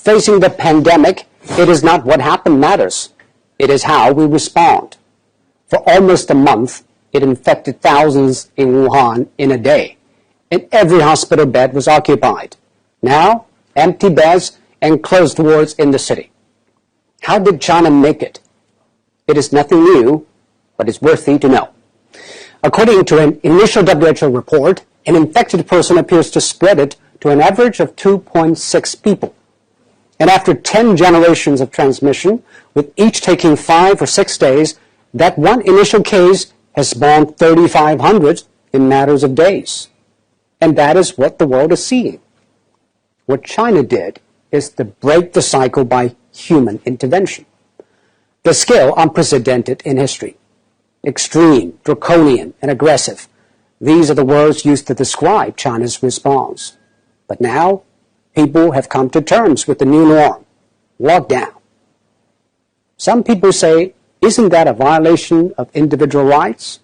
Facing the pandemic, it is not what happened matters. It is how we respond. For almost a month, it infected thousands in Wuhan in a day, and every hospital bed was occupied. Now, empty beds and closed wards in the city. How did China make it? It is nothing new, but it's worthy to know. According to an initial WHO report, an infected person appears to spread it to an average of 2.6 people. And after 10 generations of transmission, with each taking 5 or 6 days, that one initial case has spawned 3,500 in matters of days. And that is what the world is seeing. What China did is to break the cycle by human intervention. The scale unprecedented in history. Extreme, draconian, and aggressive. These are the words used to describe China's response. But now, people have come to terms with the new norm, lockdown. Some people say, isn't that a violation of individual rights?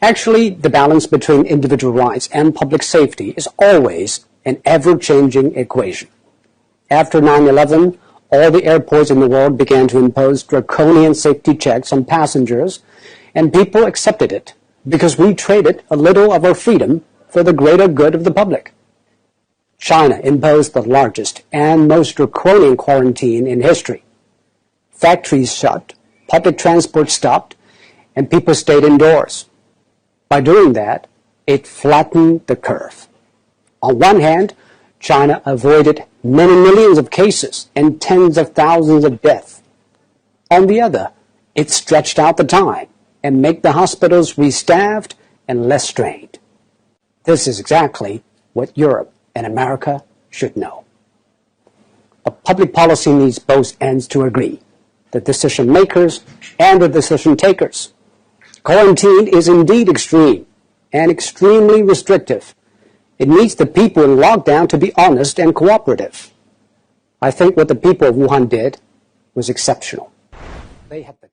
Actually, the balance between individual rights and public safety is always an ever-changing equation. After 9/11, all the airports in the world began to impose draconian safety checks on passengers, and people accepted it because we traded a little of our freedom for the greater good of the public. China imposed the largest and most draconian quarantine in history. Factories shut, public transport stopped, and people stayed indoors. By doing that, it flattened the curve. On one hand, China avoided many millions of cases and tens of thousands of deaths. On the other, it stretched out the time and made the hospitals restaffed and less strained. This is exactly what Europe and America should know. But public policy needs both ends to agree, the decision makers and the decision takers. Quarantine is indeed extreme and extremely restrictive. It needs the people in lockdown to be honest and cooperative. I think what the people of Wuhan did was exceptional. They had the